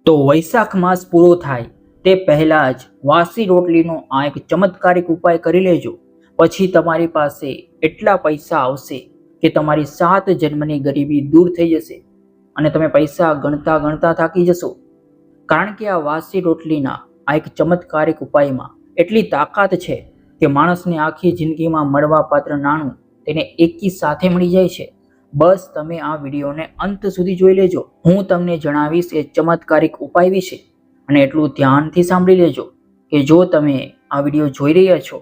તો વૈશાખ માસ પૂરો થાય તે પહેલા જ વાસી રોટલીનો આ એક ચમત્કારિક ઉપાય કરી લેજો. પછી તમારી પાસે એટલા પૈસા આવશે કે તમારી 7 જન્મની ગરીબી દૂર થઈ જશે અને તમે પૈસા ગણતા ગણતા થાકી જશો. કારણ કે આ વાસી રોટલીના આ એક ચમત્કારિક ઉપાયમાં એટલી તાકાત છે કે માણસને આખી જિંદગીમાં મળવાપાત્ર નાણું તેને એકી સાથે મળી જાય છે. બસ તમે આ વિડીયોને અંત સુધી જોઈ લેજો. હું તમને જણાવીશ એ ચમત્કારિક ઉપાય વિશે અને એટલું ધ્યાનથી સાંભળી લેજો કે જો તમે આ વિડીયો જોઈ રહ્યા છો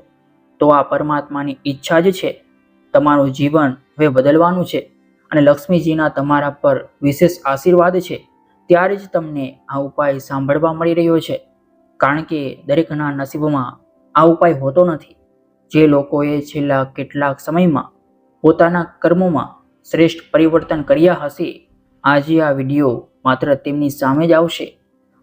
તો આ પરમાત્માની ઈચ્છા જ છે. તમારું જીવન હવે બદલવાનું છે અને લક્ષ્મીજીના તમારા પર વિશેષ આશીર્વાદ છે. ત્યારે જ તમને આ ઉપાય સાંભળવા મળી રહ્યો છે. કારણ કે દરેકના નસીબમાં આ ઉપાય હોતો નથી. જે લોકોએ છેલ્લા કેટલાક સમયમાં પોતાના કર્મોમાં શ્રેષ્ઠ પરિવર્તન કર્યા હશે, આજે આ વિડીયો માત્ર તેમની સામે જ આવશે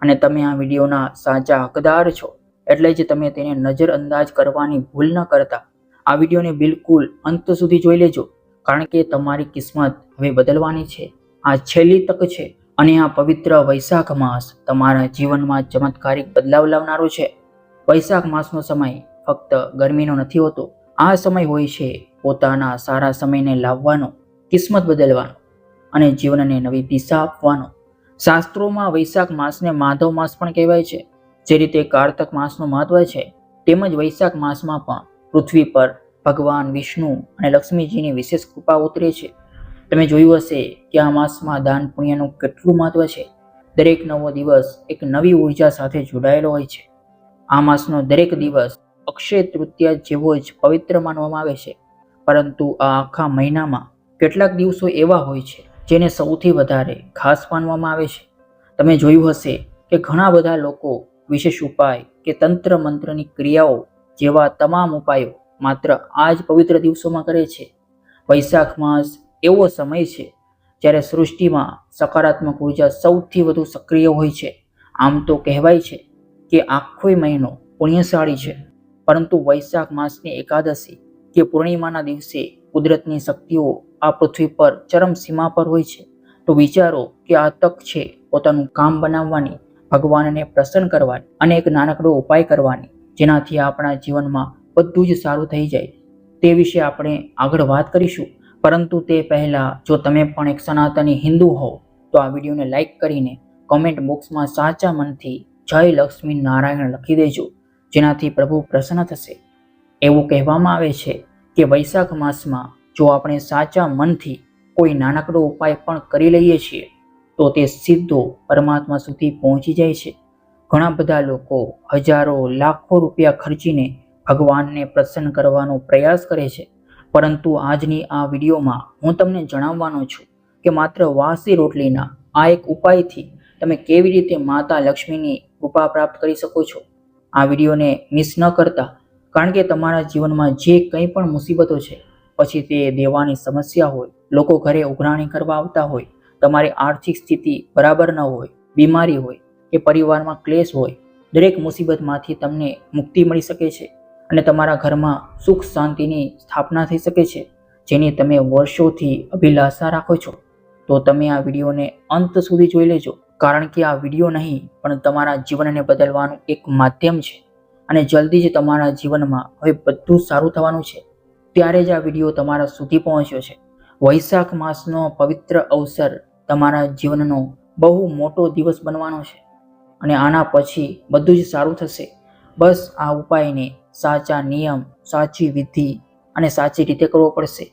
અને તમે આ વિડીયોના સાચા હકદાર છો. એટલે જ તમે તેને નજરઅંદાજ કરવાની ભૂલ ન કરતા. આ વિડીયોને બિલકુલ અંત સુધી જોઈ લેજો, કારણ કે તમારી કિસ્મત હવે બદલવાની છે. આ છેલ્લી તક છે અને આ પવિત્ર વૈશાખ માસ તમારા જીવનમાં ચમત્કારિક બદલાવ લાવનારો છે. વૈશાખ માસનો સમય ફક્ત ગરમીનો નથી હોતો. આ સમય હોય છે પોતાના સારા સમયને લાવવાનો, કિસ્મત બદલવાનો અને જીવનને નવી દિશા આપવાનો. શાસ્ત્રોમાં વૈશાખ માસને માધવ માસ પણ કહેવાય છે. જે રીતે કારતક માસનું મહત્વ છે, તેમજ વૈશાખ માસમાં પણ પૃથ્વી પર ભગવાન વિષ્ણુ અને લક્ષ્મીજીની વિશેષ કૃપા ઉતરે છે. તમે જોયું હશે કે આ માસમાં દાન પુણ્યનું કેટલું મહત્વ છે. દરેક નવો દિવસ એક નવી ઉર્જા સાથે જોડાયેલો હોય છે. આ માસનો દરેક દિવસ અક્ષય તૃતીયા જેવો જ પવિત્ર માનવામાં આવે છે. પરંતુ આ આખા મહિનામાં કેટલાક દિવસો એવા હોય છે જેને સૌથી વધારે ખાસ માનવામાં આવે છે. તમે જોયું હશે કે ઘણા બધા લોકો વિશેષ ઉપાય કે તંત્ર મંત્રની ક્રિયાઓ જેવા તમામ ઉપાયો માત્ર આ જ પવિત્ર દિવસોમાં કરે છે. વૈશાખ માસ એવો સમય છે જ્યારે સૃષ્ટિમાં સકારાત્મક ઉર્જા સૌથી વધુ સક્રિય હોય છે. આમ તો કહેવાય છે કે આખો મહિનો પુણ્યશાળી છે, પરંતુ વૈશાખ માસની એકાદશી કે પૂર્ણિમાના દિવસે કુદરતની શક્તિઓ આ પૃથ્વી પર ચરમસીમા પર હોય છે. તો વિચારો કે આ તક છે પોતાનું કામ બનાવવાની, ભગવાનને પ્રસન્ન કરવાની અને એક નાનકડો ઉપાય કરવાની, જેનાથી આપણા જીવનમાં બધું જ સારું થઈ જાય. તે વિશે આપણે આગળ વાત કરીશું. પરંતુ તે પહેલાં જો તમે પણ એક સનાતની હિન્દુ હો તો આ વિડીયોને લાઈક કરીને કોમેન્ટ બોક્સમાં સાચા મનથી જય લક્ષ્મી નારાયણ લખી દેજો, જેનાથી પ્રભુ પ્રસન્ન થશે. એવું કહેવામાં આવે છે કે વૈશાખ માસમાં જો આપણે સાચા મનથી કોઈ નાનકડો ઉપાય પણ કરી લઈએ છીએ તો તે સીધો પરમાત્મા સુધી પહોંચી જાય છે. ઘણા બધા લોકો હજારો લાખો રૂપિયા ખર્ચીને ભગવાનને પ્રસન્ન કરવાનો પ્રયાસ કરે છે, પરંતુ આજની આ વિડીયોમાં હું તમને જણાવવાનો છું કે માત્ર વાસી રોટલીના આ એક ઉપાયથી તમે કેવી રીતે માતા લક્ષ્મીની કૃપા પ્રાપ્ત કરી શકો છો. આ વિડીયોને મિસ ન કરતા, કારણ કે તમારા જીવનમાં જે કંઈ પણ મુસીબતો છે, પછી તે દેવાની સમસ્યા હોય, લોકો ઘરે ઉઘરાણી કરવા આવતા હોય, તમારી આર્થિક સ્થિતિ બરાબર ન હોય, બીમારી હોય કે પરિવારમાં ક્લેશ હોય, દરેક મુસીબતમાંથી તમને મુક્તિ મળી શકે છે અને તમારા ઘરમાં સુખ શાંતિની સ્થાપના થઈ શકે છે, જેની તમે વર્ષોથી અભિલાષા રાખો છો. તો તમે આ વિડીયોને અંત સુધી જોઈ લેજો, કારણ કે આ વિડીયો નહીં પણ તમારા જીવનને બદલવાનું એક માધ્યમ છે અને જલ્દી જ તમારા જીવનમાં હવે બધું સારું થવાનું છે. ત્યારે જ આ વિડીયો તમારા સુધી પહોંચ્યો છે. વૈશાખ માસનો પવિત્ર અવસર તમારા જીવનનો બહુ મોટો દિવસ બનવાનો છે અને આના પછી બધું જ સારું થશે. બસ આ ઉપાયને સાચા નિયમ, સાચી વિધિ અને સાચી રીતે કરવો પડશે.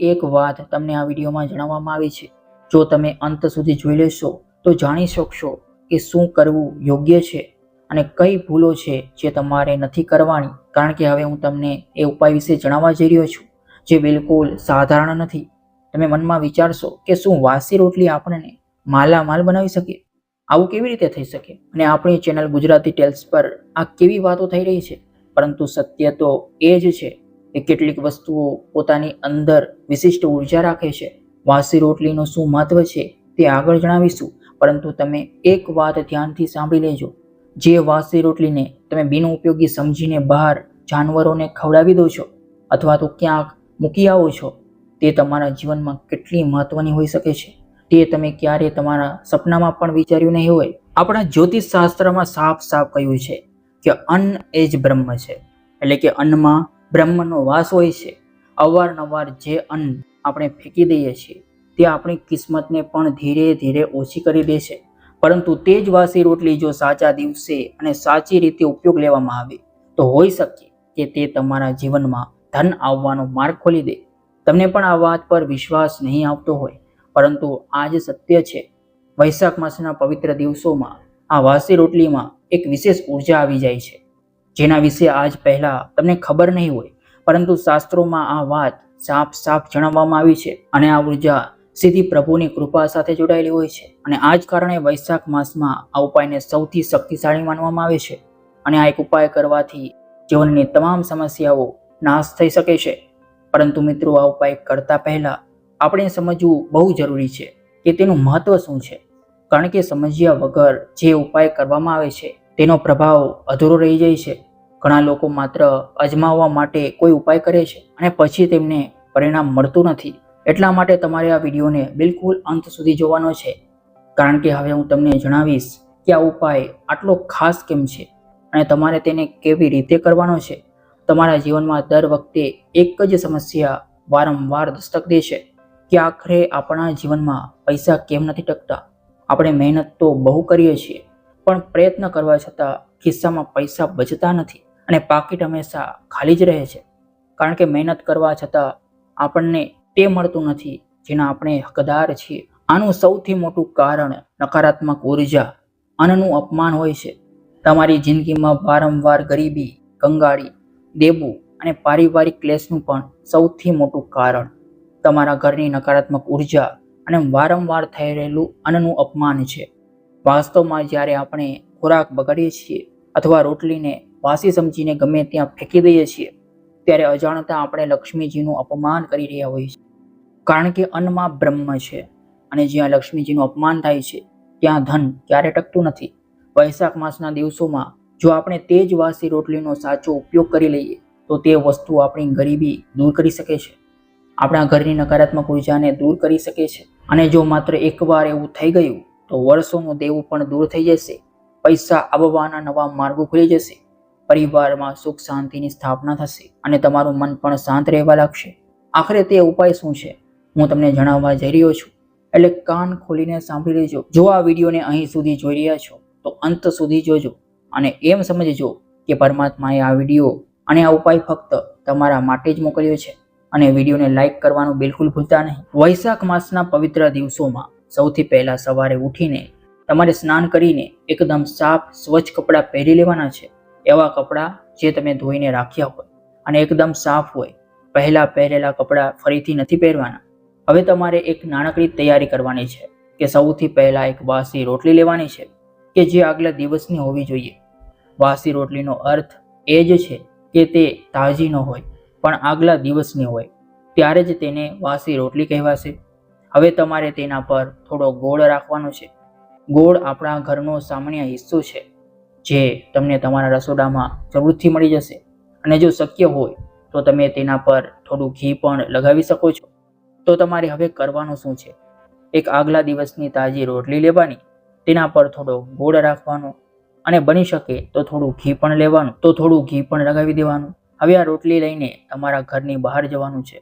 એક વાત તમને આ વિડીયોમાં જણાવવામાં આવી છે. જો તમે અંત સુધી જોઈ લેશો તો જાણી શકશો કે શું કરવું યોગ્ય છે અને કઈ ભૂલો છે જે તમારે નથી કરવાની. કારણ કે હવે હું તમને એ ઉપાય વિશે જણાવવા જઈ રહ્યો છું, જે બિલકુલ સાધારણ નથી. તમે મનમાં વિચારશો કે શું વાસી રોટલી આપણને માલામાલ બનાવી શકે? આવું કેવી રીતે થઈ શકે? અને આપણી ચેનલ ગુજરાતી ટેલ્સ પર આ કેવી વાતો થઈ રહી છે? પરંતુ સત્ય તો એ જ છે કે કેટલીક વસ્તુઓ પોતાની અંદર વિશિષ્ટ ઉર્જા રાખે છે. વાસી રોટલીનું શું મહત્વ છે તે આગળ જણાવીશું, પરંતુ તમે એક વાત ધ્યાનથી સાંભળી લેજો. જે વાસી રોટલીને તમે બિનઉપયોગી સમજીને બહાર જાનવરોને ખવડાવી દો છો અથવા તો ક્યાંક મૂકી આવો છો, તે તમારા જીવનમાં કેટલી મહત્વની હોઈ શકે છે તે તમે ક્યારે તમારા સપનામાં પણ વિચાર્યું નહીં હોય. આપણા જ્યોતિષ શાસ્ત્રમાં સાફ સાફ કહ્યું છે કે અન્ન એ જ બ્રહ્મ છે, એટલે કે અન્નમાં બ્રહ્મનો વાસ હોય છે. અવારનવાર જે અન્ન આપણે ફેંકી દઈએ છીએ તે આપણી કિસ્મતને પણ ધીરે ધીરે ઓછી કરી દે છે. પરંતુ તે જ વાસી રોટલી જો સાચા દિવસે અને સાચી રીતે ઉપયોગ લેવામાં આવે તો હોઈ શકે કે તે તમારા જીવનમાં ધન આવવાનો માર્ગ ખોલી દે. તમને પણ આ વાત પર વિશ્વાસ નહીં આવતો હોય, પરંતુ આ જ સત્ય છે. વૈશાખ માસના પવિત્ર દિવસોમાં આ વાસી રોટલીમાં એક વિશેષ ઉર્જા આવી જાય છે, જેના વિશે આજ પહેલા તમને ખબર નહીં હોય, પરંતુ શાસ્ત્રોમાં આ વાત સાફ સાફ જણાવવામાં આવી છે. અને આ ઉર્જા સીધી પ્રભુની કૃપા સાથે જોડાયેલી હોય છે. અને આ જ કારણે વૈશાખ માસમાં આ ઉપાયને સૌથી શક્તિશાળી માનવામાં આવે છે. અને આ એક ઉપાય કરવાથી જીવનની તમામ સમસ્યાઓ નાશ થઈ શકે છે. પરંતુ મિત્રો, આ ઉપાય કરતા પહેલા આપણે સમજવું બહુ જરૂરી છે કે તેનું મહત્વ શું છે. કારણ કે સમજ્યા વગર જે ઉપાય કરવામાં આવે છે તેનો પ્રભાવ અધૂરો રહી જાય છે. ઘણા લોકો માત્ર અજમાવવા માટે કોઈ ઉપાય કરે છે અને પછી તેમને પરિણામ મળતું નથી. એટલા માટે તમારે આ વિડીયોને બિલકુલ અંત સુધી જોવાનો છે, કારણ કે હવે હું તમને જણાવીશ કે આ ઉપાય આટલો ખાસ કેમ છે અને તમારે તેને કેવી રીતે કરવાનો છે. તમારા જીવનમાં દર વખતે એક જ સમસ્યા વારંવાર દસ્તક દે છે કે આખરે આપણા જીવનમાં પૈસા કેમ નથી ટકતા. આપણે મહેનત તો બહુ કરીએ છીએ, પણ પ્રયત્ન કરવા છતાં ખિસ્સામાં પૈસા બચતા નથી અને પાકીટ હંમેશા ખાલી જ રહે છે. કારણ કે મહેનત કરવા છતાં આપણને તે મળતું નથી જેના આપણે હકદાર છીએ. આનું સૌથી મોટું કારણ નકારાત્મક ઉર્જા, અન્નનું અપમાન હોય છે. તમારી જિંદગીમાં વારંવાર ગરીબી, કંગાળી, દેવું અને પારિવારિક ક્લેશનું પણ સૌથી મોટું કારણ તમારા ઘરની નકારાત્મક ઉર્જા અને વારંવાર થઈ રહેલું અન્નનું અપમાન છે. વાસ્તવમાં જ્યારે આપણે ખોરાક બગાડીએ છીએ અથવા રોટલીને વાસી સમજીને ગમે ત્યાં ફેંકી દઈએ છીએ, ત્યારે અજાણતા આપણે લક્ષ્મીજીનું અપમાન કરી રહ્યા હોઈએ છીએ. કારણ કે અન્નમાં બ્રહ્મ છે અને જ્યાં લક્ષ્મીજીનું અપમાન થાય છે ત્યાં ધન ક્યારે ટકતું નથી. વૈશાખ માસના દિવસોમાં જો આપણે તે જ વાસી રોટલીનો સાચો ઉપયોગ કરી લઈએ તો તે વસ્તુ આપણી ગરીબી દૂર કરી શકે છે, આપણા ઘરની નકારાત્મક ઉર્જાને દૂર કરી શકે છે. અને જો માત્ર એકવાર એવું થઈ ગયું તો વર્ષોનું દેવું પણ દૂર થઈ જશે, પૈસા આવવાના નવા માર્ગો ખુલી જશે, પરિવારમાં સુખ શાંતિની સ્થાપના થશે અને તમારું મન પણ શાંત રહેવા લાગશે. આખરે તે ઉપાય શું છે હું તમને જણાવવા જઈ રહ્યો છું, એટલે કાન ખોલીને સાંભળી લેજો. જો આ વિડીયોને અહીં સુધી જોઈ રહ્યા છો તો અંત સુધી જોજો અને એમ સમજજો કે પરમાત્માએ આ વિડીયો અને આ ઉપાય ફક્ત તમારા માટે જ મોકલ્યો છે. અને વિડીયોને લાઈક કરવાનું બિલકુલ ભૂલતા નહીં. વૈશાખ માસના પવિત્ર દિવસોમાં સૌથી પહેલા સવારે ઉઠીને તમારે સ્નાન કરીને એકદમ સાફ સ્વચ્છ કપડાં પહેરી લેવાના છે. એવા કપડાં જે તમે ધોઈને રાખ્યા હોય અને એકદમ સાફ હોય. પહેલા પહેરેલા કપડાં ફરીથી નથી પહેરવાના. હવે તમારે એક નાનકડી તૈયારી કરવાની છે કે સૌથી પહેલા એક વાસી રોટલી લેવાની છે કે જે આગલા દિવસની હોવી જોઈએ. વાસી રોટલીનો અર્થ એ જ છે કે તે તાજી ન હોય પણ આગલા દિવસની હોય, ત્યારે જ તેને વાસી રોટલી કહેવાશે. હવે તમારે તેના પર થોડો ગોળ રાખવાનો છે. ગોળ આપણા ઘરનો સામાન્ય હિસ્સો છે જે તમને તમારા રસોડામાં જરૂરથી મળી જશે. અને જો શક્ય હોય તો તમે તેના પર થોડું ઘી પણ લગાવી શકો છો. તો તમારે હવે કરવાનું શું છે, એક આગલા દિવસની તાજી રોટલી લેવાની, તેના પર થોડો ગોળ રાખવાનો અને બની શકે તો થોડું ઘી પણ લેવાનું, તો થોડું ઘી પણ લગાવી દેવાનું. હવે આ રોટલી લઈને તમારા ઘરની બહાર જવાનું છે.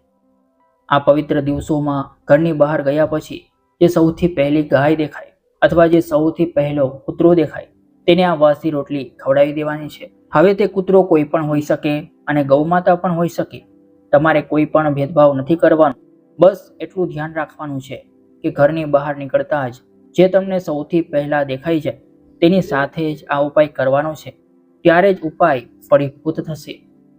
આ પવિત્ર દિવસોમાં ઘરની બહાર ગયા પછી જે સૌથી પહેલી ગાય દેખાય અથવા જે સૌથી પહેલો કૂતરો દેખાય તેને આ વાસી રોટલી ખવડાવી દેવાની છે. હવે તે કૂતરો કોઈ પણ હોઈ શકે અને ગૌમાતા પણ હોઈ શકે. તમારે કોઈ પણ ભેદભાવ નથી કરવાનો. બસ એટલું ધ્યાન રાખવાનું છે કે ઘરની બહાર નીકળતા જ જે તમને સૌથી પહેલા દેખાઈ જાય તેની સાથે જ આ ઉપાય કરવાનો છે. ત્યારે જ ઉપાય ફળીભૂત થશે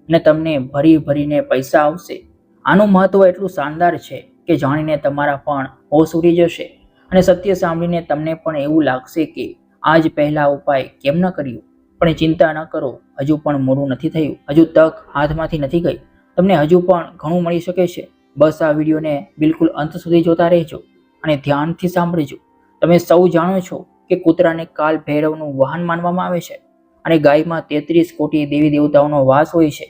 અને તમને ભરી ભરીને પૈસા આવશે. આનું મહત્વ એટલું શાનદાર છે કે જાણીને તમારા પણ હોશ ઉડી જશે અને સત્ય સાંભળીને તમને પણ એવું લાગશે કે આજ પહેલા ઉપાય કેમ ન કર્યું. પણ ચિંતા ન કરો, હજુ પણ મોડું નથી થયું, હજુ તક હાથમાંથી નથી ગઈ, તમને હજુ પણ ઘણું મળી શકે છે. બસ આ વિડીયોને બિલકુલ અંત સુધી જોતા રહેજો અને ધ્યાનથી સાંભળજો. તમે સૌ જાણો છો કે કૂતરાને કાલ ભૈરવનું વાહન માનવામાં આવે છે અને ગાયમાં 33 કોટી દેવી દેવતાઓનો વાસ હોય છે.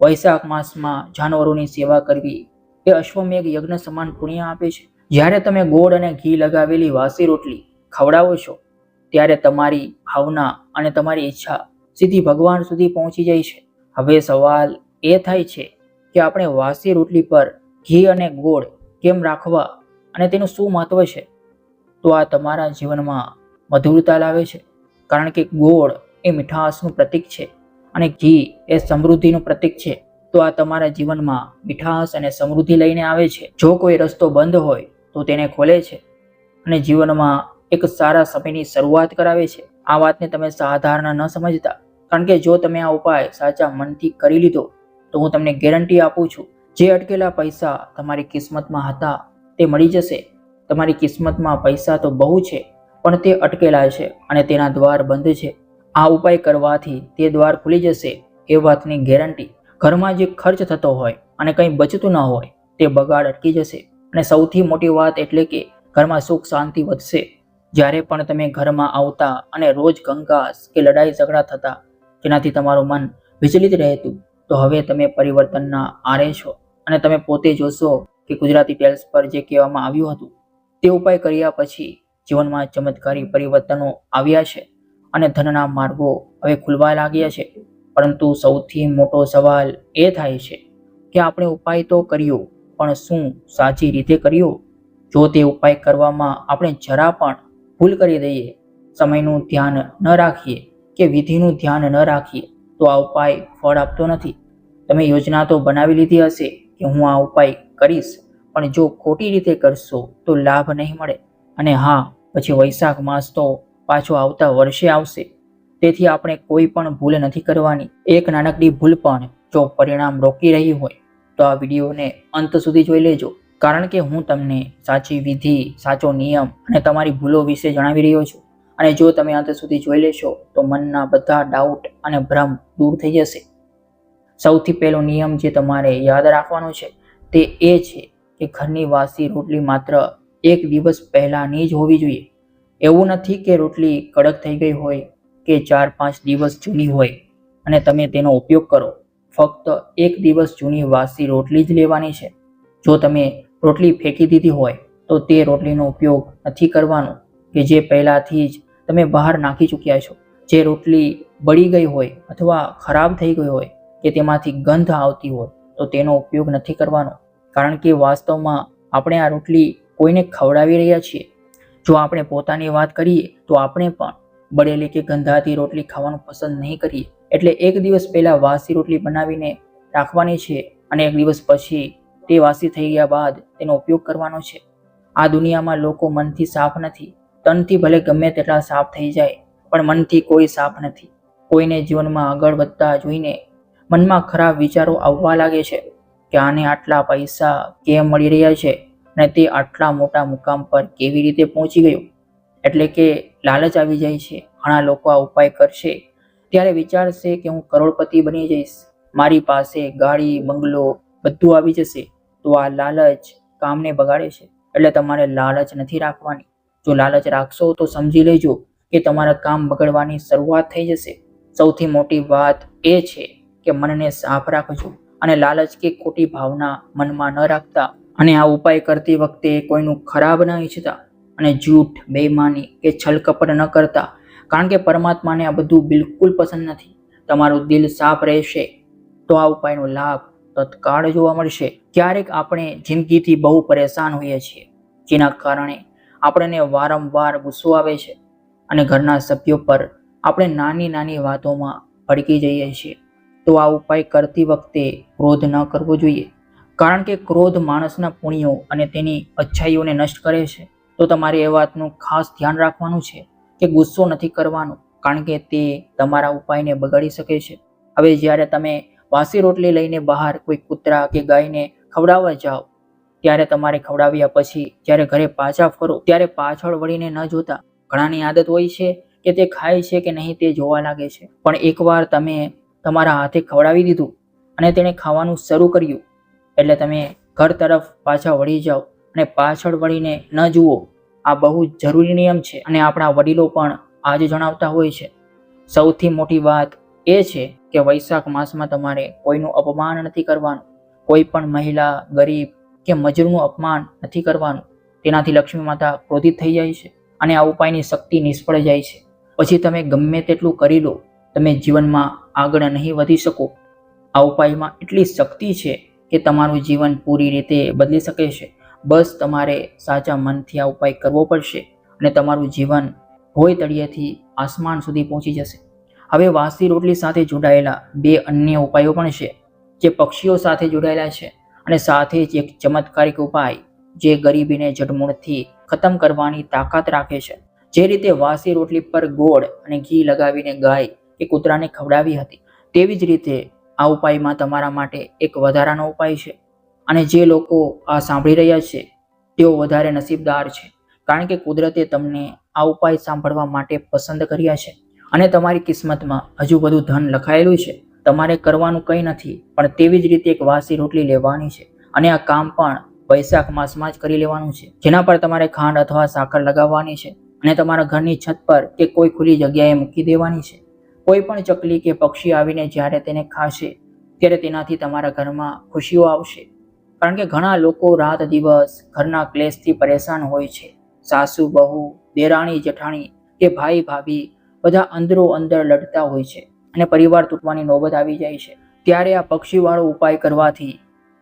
વૈશાખ માસમાં જાનવરોની સેવા કરવી એ અશ્વમેઘ યજ્ઞ સમાન પુણ્ય આપે છે. જ્યારે તમે ગોળ અને ઘી લગાવેલી વાસી રોટલી ખવડાવો છો ત્યારે તમારી ભાવના અને તમારી ઈચ્છા સીધી ભગવાન સુધી પહોંચી જાય છે. હવે સવાલ એ થાય છે કે આપણે વાસી રોટલી પર ઘી અને ગોળ કેમ રાખવા અને તેનું શું મહત્વ છે? તો આ તમારા જીવનમાં મધુરતા લાવે છે, કારણ કે ગોળ એ મીઠાશનું પ્રતીક છે અને ઘી એ સમૃદ્ધિનું પ્રતીક છે. તો આ તમારા જીવનમાં મીઠાશ અને સમૃદ્ધિ લઈને આવે છે. જો કોઈ રસ્તો બંધ હોય તો તેને ખોલે છે અને જીવનમાં એક સારા સમયની શરૂઆત કરાવે છે. આ વાતને તમે સાધારણ ન સમજતા, કારણ કે જો તમે આ ઉપાય સાચા મનથી કરી લીધો તો હું તમને ગેરંટી આપું છું, જે અટકેલા પૈસા તમારી કિસ્મતમાં હતા તે મળી જશે. તમારી કિસ્મતમાં પૈસા તો બહુ છે, પણ તે અટકેલા છે અને તેના દ્વાર બંધ છે. આ ઉપાય કરવાથી તે દ્વાર ખુલી જશે, એ વાતની ગેરંટી. ઘરમાં જે ખર્ચ થતો હોય અને કંઈ બચતું ન હોય તે બગાડ અટકી જશે. અને સૌથી મોટી વાત એટલે કે ઘરમાં સુખ શાંતિ વધશે. જ્યારે પણ તમે ઘરમાં આવતા અને રોજ કંકાસ કે લડાઈ ઝઘડા થતા, જેનાથી તમારું મન વિચલિત રહેતું, તો હવે તમે પરિવર્તનના આરે છો અને તમે પોતે જોશો કે ગુજરાતી ટેલ્સ પર જે કહેવામાં આવ્યું હતું તે ઉપાય કર્યા પછી જીવનમાં ચમત્કારી પરિવર્તનો આવ્યા છે અને ધનના માર્ગો હવે ખુલવા લાગ્યા છે. પરંતુ સૌથી મોટો સવાલ એ થાય છે કે આપણે ઉપાય તો કર્યો, પણ શું સાચી રીતે કર્યો? જો તે ઉપાય કરવામાં આપણે જરા પણ ભૂલ કરી દઈએ, સમયનું ધ્યાન ન રાખીએ કે વિધિનું ધ્યાન ન રાખીએ, તો આ ઉપાય ફળ આપતો નથી. તમે યોજના તો બનાવી લીધી હશે કે હું આ ઉપાય કરીશ, પણ જો ખોટી રીતે કરશો તો લાભ નહીં મળે. અને હા, પછી વૈશાખ માસ તો પાછો આવતા વર્ષે આવશે. તેથી આપણે કોઈ પણ ભૂલ નથી કરવાની. એક નાનકડી ભૂલ પણ જો પરિણામ રોકી રહી હોય તો આ વિડીયોને અંત સુધી જોઈ લેજો, કારણ કે હું તમને સાચી વિધિ, સાચો નિયમ અને તમારી ભૂલો વિશે જણાવી રહ્યો છું. અને જો તમે અંત સુધી જોઈ લેશો તો મનના બધા ડાઉટ અને ભ્રમ દૂર થઈ જશે. સૌથી પહેલો નિયમ જે તમારે યાદ રાખવાનો છે તે એ છે કે ઘરની વાસી રોટલી માત્ર એક દિવસ પહેલાની જ હોવી જોઈએ. એવું નથી કે રોટલી કડક થઈ ગઈ હોય કે 4-5 દિવસ જૂની હોય અને તમે તેનો ઉપયોગ કરો. ફક્ત એક દિવસ જૂની વાસી રોટલી જ લેવાની છે. જો તમે રોટલી ફેંકી દીધી હોય તો તે રોટલીનો ઉપયોગ નથી કરવાનો કે જે પહેલાથી જ તમે બહાર નાખી ચૂક્યા છો. જે રોટલી બળી ગઈ હોય અથવા ખરાબ થઈ ગઈ હોય કે તેમાંથી ગંધ આવતી હોય તો તેનો ઉપયોગ નથી કરવાનો, કારણ કે વાસ્તવમાં આપણે આ રોટલી કોઈને ખવડાવી રહ્યા છીએ. જો આપણે પોતાની વાત કરીએ તો આપણે પણ બળેલી કે ગંધાતી રોટલી ખાવાનું પસંદ નહીં કરીએ. એટલે એક દિવસ પહેલા વાસી રોટલી બનાવીને રાખવાની છે અને એક દિવસ પછી તે વાસી થઈ ગયા બાદ તેનો ઉપયોગ કરવાનો છે. આ દુનિયામાં લોકો મનથી સાફ નથી. તનથી ભલે ગમે તેટલા સાફ થઈ જાય, પણ મનથી કોઈ સાફ નથી. કોઈને જીવનમાં આગળ વધતા જોઈને મનમાં ખરાબ વિચારો આવવા લાગે છે કે આને આટલા પૈસા કેમ મળી રહ્યા છે અને તે આટલા મોટા મુકામ પર કેવી રીતે પહોંચી ગયો. એટલે કે લાલચ આવી જાય છે. ઘણા લોકો આ ઉપાય કરશે ત્યારે વિચારશે કે હું કરોડપતિ બની જઈશ, મારી પાસે ગાડી બંગલો બધું આવી જશે. તો આ લાલચ કામને બગાડે છે. એટલે તમારે લાલચ નથી રાખવાની. જો લાલચ રાખશો તો સમજી લેજો કે તમારા કામ બગડવાની શરૂઆત થઈ જશે. સૌથી મોટી વાત એ છે કે મનને સાફ રાખજો અને લાલચ કે ખોટી ભાવના મનમાં ન રાખતા. અને આ ઉપાય કરતી વખતે કોઈનું ખરાબ ન ઈચ્છતા અને જૂઠ, બેઈમાની કે છલકપટ ન કરતા, કારણ કે પરમાત્માને આ બધું બિલકુલ પસંદ નથી. તમારું દિલ સાફ રહેશે તો આ ઉપાયનો લાભ તત્કાળ જોવા મળશે. ક્યારેક આપણે જિંદગીથી બહુ પરેશાન હોઈએ છીએ, જેના કારણે આપણને વારંવાર ગુસ્સો આવે છે અને ઘરના સભ્યો પર આપણે નાની નાની વાતોમાં ભડકી જઈએ છીએ. તો આ ઉપાય કરતી વખતે ક્રોધ ન કરવો જોઈએ, કારણ કે ક્રોધ માણસના પુણ્યો અને તેની અચ્છાઈઓને નષ્ટ કરે છે. તો તમારે એ વાતનું ખાસ ધ્યાન રાખવાનું છે કે ગુસ્સો નથી કરવાનો, કારણ કે તે તમારા ઉપાયને બગાડી શકે છે. હવે જ્યારે તમે વાસી રોટલી લઈને બહાર કોઈ કૂતરા કે ગાયને ખવડાવવા જાઓ, ત્યારે તમારે ખવડાવ્યા પછી જ્યારે ઘરે પાછા ફરો ત્યારે પાછળ વળીને ન જોતા. ઘણાની આદત હોય છે કે તે ખાય છે કે નહીં તે જોવા લાગે છે, પણ એકવાર તમે તમારા હાથે ખવડાવી દીધું અને તેણે ખાવાનું શરૂ કર્યું એટલે તમે ઘર તરફ પાછા વળી જાઓ અને પાછળ વળીને ન જુઓ. આ બહુ જ જરૂરી નિયમ છે અને આપણા વડીલો પણ આજ જણાવતા હોય છે. સૌથી મોટી વાત એ છે કે વૈશાખ માસમાં તમારે કોઈનું અપમાન નથી કરવાનું. કોઈ પણ મહિલા, ગરીબ કે મજૂરનું અપમાન નથી કરવાનું. તેનાથી લક્ષ્મી માતા ક્રોધિત થઈ જાય છે અને આ ઉપાયની શક્તિ નિષ્ફળ જાય છે. પછી તમે ગમે તેટલું કરી લો, તમે જીવનમાં આગળ નહીં વધી શકો. આ ઉપાયમાં એટલી શક્તિ છે કે તમારું જીવન પૂરી રીતે બદલી શકે છે. બસ તમારે સાચા મનથી આ ઉપાય કરવો પડશે અને તમારું જીવન ભોય તળિયેથી આસમાન સુધી પહોંચી જશે. હવે વાસી રોટલી સાથે જોડાયેલા બે અન્ય ઉપાયો પણ છે જે પક્ષીઓ સાથે જોડાયેલા છે અને સાથે જ એક ચમત્કારિક ઉપાય જે ગરીબીને જડમૂળથી ખતમ કરવાની તાકાત રાખે છે. જે રીતે વાસી રોટલી પર ગોળ અને ઘી લગાવીને ગાય કે કૂતરાને ખવડાવી હતી, તેવી જ રીતે આ ઉપાયમાં તમારા માટે એક વધારાનો ઉપાય છે. અને જે લોકો આ સાંભળી રહ્યા છે તેઓ વધારે નસીબદાર છે, કારણ કે કુદરતે તમને આ ઉપાય સાંભળવા માટે પસંદ કર્યા છે અને તમારી કિસ્મતમાં હજુ બધું ધન લખાયેલું છે. તમારે કરવાનું કંઈ નથી, પણ તેવી જ રીતે એક વાસી રોટલી લેવાની છે અને આ કામ પણ વૈશાખ માસમાં જ કરી લેવાનું છે, જેના પર તમારે ખાંડ અથવા સાકર લગાવવાની છે અને તમારા ઘરની છત પર કે કોઈ ખુલ્લી જગ્યાએ મૂકી દેવાની છે. કોઈ પણ ચકલી કે પક્ષી આવીને જ્યારે તેને ખાશે ત્યારે તેનાથી તમારા ઘરમાં ખુશીઓ આવશે. કારણ કે ઘણા લોકો રાત દિવસ ઘરના ક્લેશથી પરેશાન હોય છે. સાસુ બહુ, દેરાણી જેઠાણી કે ભાઈ ભાભી બધા અંદરો અંદર લડતા હોય છે અને પરિવાર તૂટવાની નોબત આવી જાય છે. ત્યારે આ પક્ષીવાળો ઉપાય કરવાથી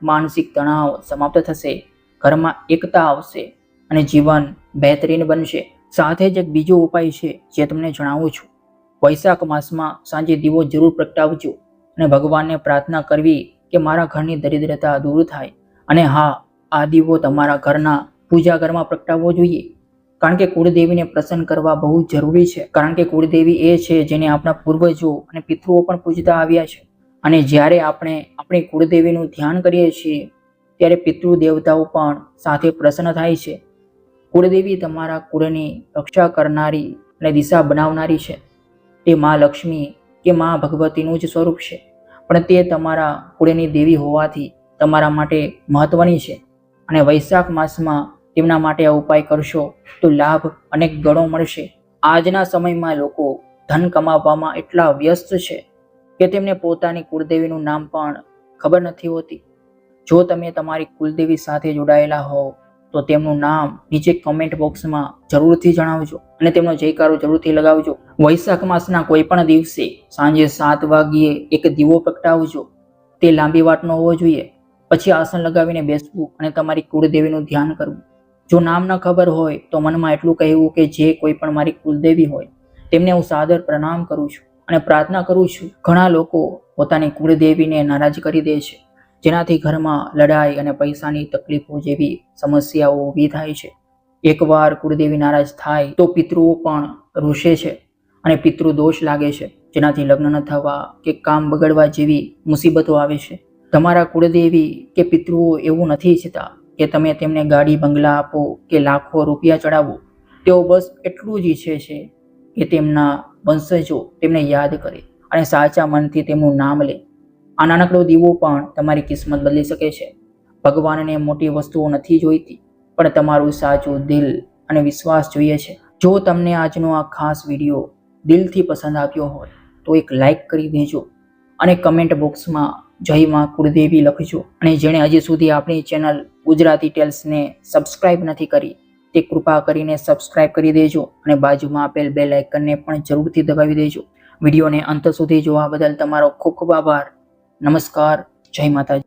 માનસિક તણાવ સમાપ્ત થશે, ઘરમાં એકતા આવશે અને જીવન બહેતરીન બનશે. સાથે જ એક બીજો ઉપાય છે જે તમને જણાવું છું. વૈશાખ માસમાં સાંજે દીવો જરૂર પ્રગટાવજો અને ભગવાનને પ્રાર્થના કરવી કે મારા ઘરની દરિદ્રતા દૂર થાય. અને હા, આ દીવો તમારા ઘરના પૂજા ઘરમાં પ્રગટાવવો જોઈએ, કારણ કે કુળદેવીને પ્રસન્ન કરવા બહુ જરૂરી છે. કારણ કે કુળદેવી એ છે જેને આપણા પૂર્વજો અને પિતૃઓ પણ પૂજતા આવ્યા છે. અને જ્યારે આપણે આપણી કુળદેવીનું ધ્યાન કરીએ છીએ ત્યારે પિતૃ દેવતાઓ પણ સાથે પ્રસન્ન થાય છે. કુળદેવી તમારા કુળની રક્ષા કરનારી અને દિશા બનાવનારી છે. તે મા લક્ષ્મી કે મા ભગવતીનું જ સ્વરૂપ છે, પણ તે તમારા કુળની દેવી હોવાથી તમારા માટે મહત્વની છે. અને વૈશાખ માસમાં તેમના માટે આ ઉપાય કરશો તો લાભ અનેક ગણો મળશે. આજના સમયમાં લોકો ધન કમાવવામાં એટલા વ્યસ્ત છે કે તેમને પોતાની કુળદેવીનું નામ પણ ખબર નથી હોતી. જો તમે તમારી કુળદેવી સાથે જોડાયેલા હો તો તેમનું નામ નીચે કમેન્ટ બોક્સમાં જરૂરથી જણાવજો અને તેમનો જયકારો જરૂરથી લગાવજો. વૈશાખ માસના કોઈ પણ દિવસે સાંજે 7 વાગ્યે એક દીવો પ્રગટાવજો. તે લાંબી વાટ ન હોવો જોઈએ. પછી આસન લગાવીને બેસવું અને તમારી કુળદેવીનું ધ્યાન કરવું. જો નામ ન ખબર હોય તો મનમાં એટલું કહેવું કે જે કોઈ પણ મારી કુળદેવી હોય તેમને હું સાદર પ્રણામ કરું છું અને પ્રાર્થના કરું છું. ઘણા લોકો પોતાની કુળદેવીને નારાજ કરી દે છે, જેનાથી ઘરમાં લડાઈ અને પૈસાની તકલીફો જેવી સમસ્યાઓ ઊભી થાય છે. એકવાર કુળદેવી નારાજ થાય તો પિતૃઓ પણ રૂસે છે અને પિતૃ દોષ લાગે છે, જેનાથી લગ્ન ન થવા કે કામ બગડવા જેવી મુસીબતો આવે છે. તમારા કુળદેવી કે પિતૃઓ એવું નથી ઈચ્છતા કે તમે તેમને ગાડી બંગલા આપો કે લાખો રૂપિયા ચડાવો. તેઓ બસ એટલું જ ઈચ્છે છે કે તેમના વંશજો તેમને યાદ કરે અને સાચા મનથી તેમનું નામ લે. આ નાનકડો દીવો પણ તમારી કિસ્મત બદલી શકે છે. ભગવાનને મોટી વસ્તુઓ નથી જોઈતી, પણ તમારું સાચું દિલ અને વિશ્વાસ જોઈએ છે. જો તમને આજનો આ ખાસ વિડીયો દિલથી પસંદ આવ્યો હોય તો એક લાઈક કરી દેજો અને કમેન્ટ બોક્સમાં જય માં કુળદેવી લખજો. અને જેણે હજી સુધી આપણી ચેનલ ગુજરાતી ટેલ્સને સબસ્ક્રાઇબ નથી કરી તે કૃપા કરીને સબસ્ક્રાઇબ કરી દેજો અને બાજુમાં આપેલ બેલ આઇકનને પણ જરૂરથી દબાવી દેજો. વિડીયોને અંત સુધી જોવા બદલ તમારો ખૂબ ખૂબ આભાર. નમસ્કાર. જય માતાજી.